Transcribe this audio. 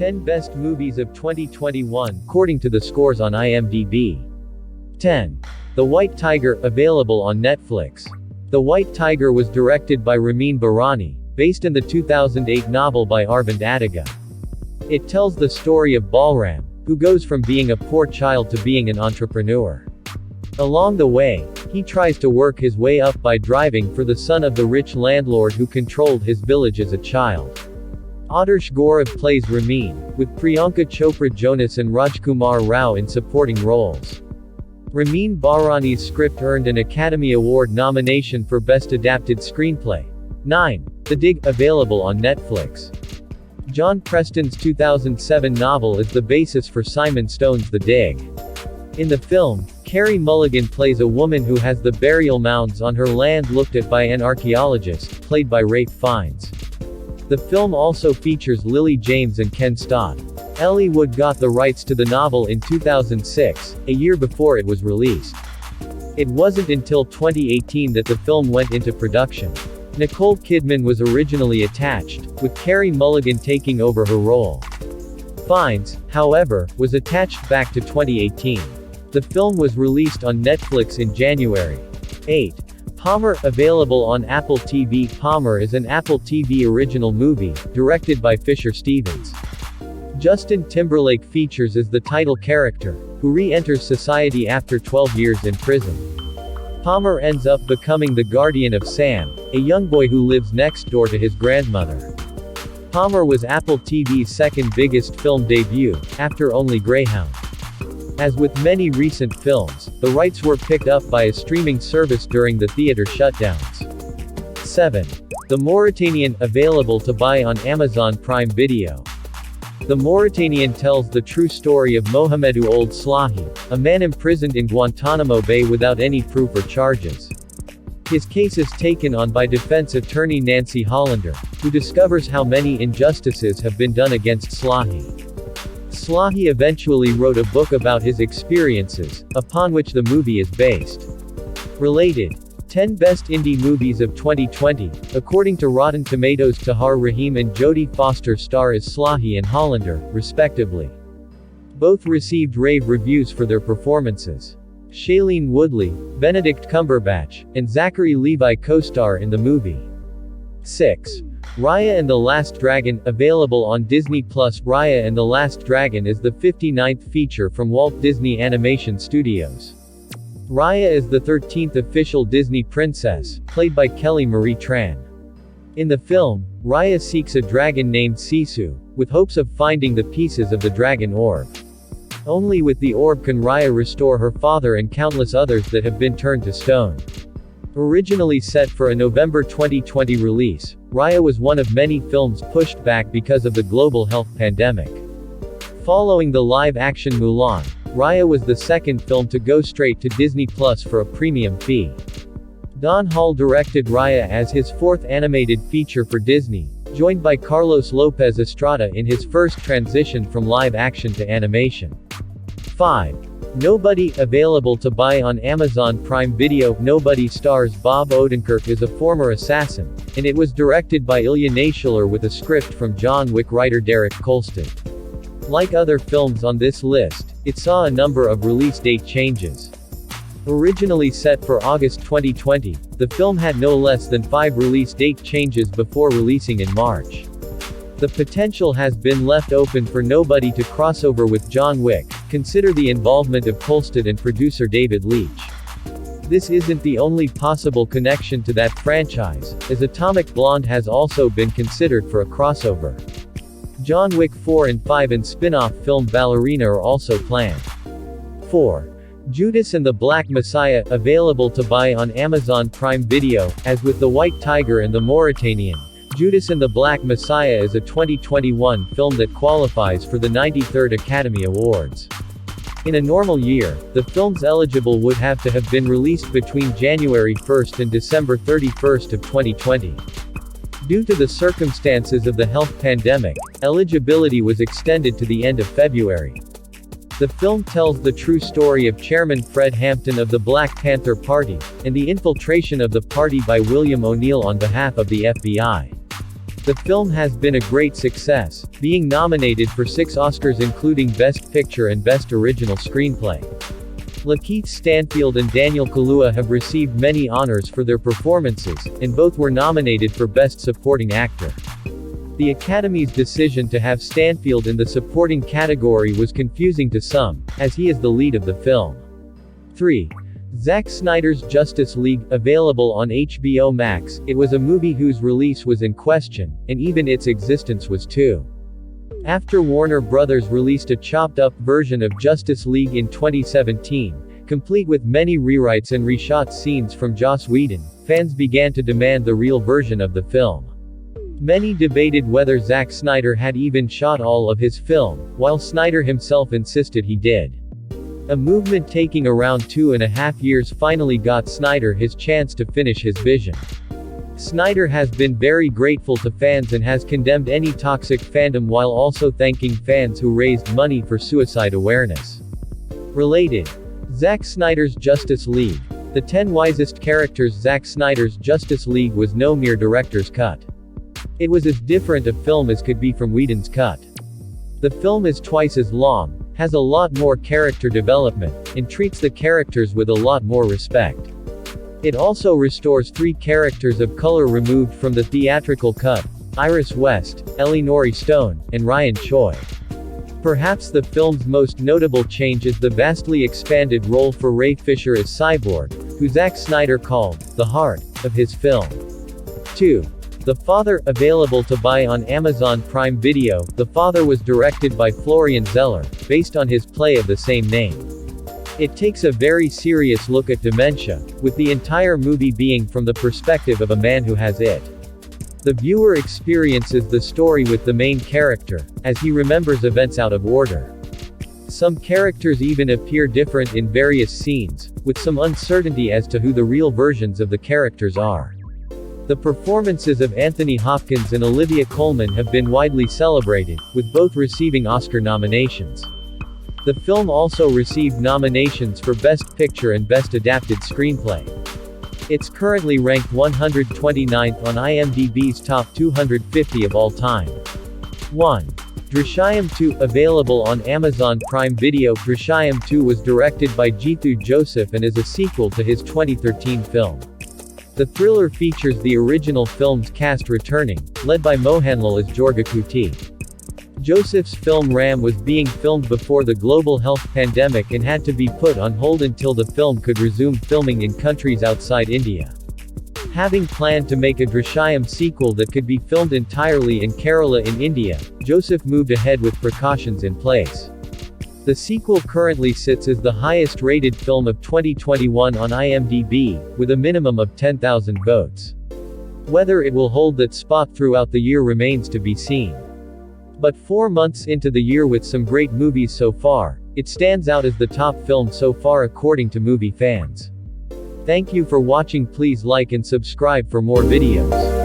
10 Best Movies of 2021, according to the scores on IMDb. 10. The White Tiger, available on Netflix. The White Tiger was directed by Ramin Bahrani, based on the 2008 novel by Arvind Adiga. It tells the story of Balram, who goes from being a poor child to being an entrepreneur. Along the way, he tries to work his way up by driving for the son of the rich landlord who controlled his village as a child. Adarsh Gaurav plays Ramin, with Priyanka Chopra Jonas and Rajkumar Rao in supporting roles. Ramin Bahrani's script earned an Academy Award nomination for Best Adapted Screenplay. 9. The Dig, available on Netflix. John Preston's 2007 novel is the basis for Simon Stone's The Dig. In the film, Carey Mulligan plays a woman who has the burial mounds on her land looked at by an archaeologist, played by Ralph Fiennes. The film also features Lily James and Ken Stott. Ellie Wood got the rights to the novel in 2006, a year before it was released. It wasn't until 2018 that the film went into production. Nicole Kidman was originally attached, with Carey Mulligan taking over her role. Fiennes, however, was attached back to 2018. The film was released on Netflix in January. 8. Palmer, available on Apple TV. Palmer is an Apple TV original movie, directed by Fisher Stevens. Justin Timberlake features as the title character, who re-enters society after 12 years in prison. Palmer ends up becoming the guardian of Sam, a young boy who lives next door to his grandmother. Palmer was Apple TV's second biggest film debut, after only Greyhound. As with many recent films, the rights were picked up by a streaming service during the theater shutdowns. 7. The Mauritanian, available to buy on Amazon Prime Video. The Mauritanian tells the true story of Mohamedou Ould Slahi, a man imprisoned in Guantanamo Bay without any proof or charges. His case is taken on by defense attorney Nancy Hollander, who discovers how many injustices have been done against Slahi. Slahi eventually wrote a book about his experiences, upon which the movie is based. Related. 10 Best Indie Movies of 2020, according to Rotten Tomatoes. Tahar Rahim and Jodie Foster star as Slahi and Hollander, respectively. Both received rave reviews for their performances. Shailene Woodley, Benedict Cumberbatch, and Zachary Levi co-star in the movie. 6. Raya and the Last Dragon, available on Disney+. Raya and the Last Dragon is the 59th feature from Walt Disney Animation Studios. Raya is the 13th official Disney princess, played by Kelly Marie Tran. In the film, Raya seeks a dragon named Sisu, with hopes of finding the pieces of the dragon orb. Only with the orb can Raya restore her father and countless others that have been turned to stone. Originally set for a November 2020 release, Raya was one of many films pushed back because of the global health pandemic. Following the live-action Mulan, Raya was the second film to go straight to Disney Plus for a premium fee. Don Hall directed Raya as his fourth animated feature for Disney, joined by Carlos Lopez Estrada in his first transition from live-action to animation. 5. Nobody, available to buy on Amazon Prime Video. Nobody stars Bob Odenkirk as a former assassin, and it was directed by Ilya Naishuller with a script from John Wick writer Derek Kolstad. Like other films on this list, it saw a number of release date changes. Originally set for August 2020, the film had no less than 5 release date changes before releasing in March. The potential has been left open for Nobody to crossover with John Wick. Consider the involvement of Kolstad and producer David Leitch. This isn't the only possible connection to that franchise, as Atomic Blonde has also been considered for a crossover. John Wick 4 and 5 and spin-off film Ballerina are also planned. 4. Judas and the Black Messiah, available to buy on Amazon Prime Video. As with The White Tiger and The Mauritanian, Judas and the Black Messiah is a 2021 film that qualifies for the 93rd Academy Awards. In a normal year, the films eligible would have to have been released between January 1 and December 31 of 2020. Due to the circumstances of the health pandemic, eligibility was extended to the end of February. The film tells the true story of Chairman Fred Hampton of the Black Panther Party, and the infiltration of the party by William O'Neill on behalf of the FBI. The film has been a great success, being nominated for 6 Oscars including Best Picture and Best Original Screenplay. Lakeith Stanfield and Daniel Kaluuya have received many honors for their performances, and both were nominated for Best Supporting Actor. The Academy's decision to have Stanfield in the supporting category was confusing to some, as he is the lead of the film. 3. Zack Snyder's Justice League, available on HBO Max. It was a movie whose release was in question, and even its existence was too. After Warner Bros. Released a chopped-up version of Justice League in 2017, complete with many rewrites and reshot scenes from Joss Whedon, fans began to demand the real version of the film. Many debated whether Zack Snyder had even shot all of his film, while Snyder himself insisted he did. A movement taking around 2.5 years finally got Snyder his chance to finish his vision. Snyder has been very grateful to fans and has condemned any toxic fandom while also thanking fans who raised money for suicide awareness. Related. Zack Snyder's Justice League. The 10 wisest characters. Zack Snyder's Justice League was no mere director's cut. It was as different a film as could be from Whedon's cut. The film is twice as long, has a lot more character development, and treats the characters with a lot more respect. It also restores 3 characters of color removed from the theatrical cut: Iris West, Elinori Stone, and Ryan Choi. Perhaps the film's most notable change is the vastly expanded role for Ray Fisher as Cyborg, who Zack Snyder called the heart of his film. 2. The Father, available to buy on Amazon Prime Video. The Father was directed by Florian Zeller, based on his play of the same name. It takes a very serious look at dementia, with the entire movie being from the perspective of a man who has it. The viewer experiences the story with the main character, as he remembers events out of order. Some characters even appear different in various scenes, with some uncertainty as to who the real versions of the characters are. The performances of Anthony Hopkins and Olivia Colman have been widely celebrated, with both receiving Oscar nominations. The film also received nominations for Best Picture and Best Adapted Screenplay. It's currently ranked 129th on IMDb's top 250 of all time. 1. Drishyam II, available on Amazon Prime Video. Drishyam II was directed by Jeethu Joseph and is a sequel to his 2013 film. The thriller features the original film's cast returning, led by Mohanlal as Jorgakuti. Joseph's film Ram was being filmed before the global health pandemic and had to be put on hold until the film could resume filming in countries outside India. Having planned to make a Drishyam sequel that could be filmed entirely in Kerala in India, Joseph moved ahead with precautions in place. The sequel currently sits as the highest-rated film of 2021 on IMDb, with a minimum of 10,000 votes. Whether it will hold that spot throughout the year remains to be seen. But 4 months into the year with some great movies so far, it stands out as the top film so far according to movie fans. Thank you for watching. Please like and subscribe for more videos.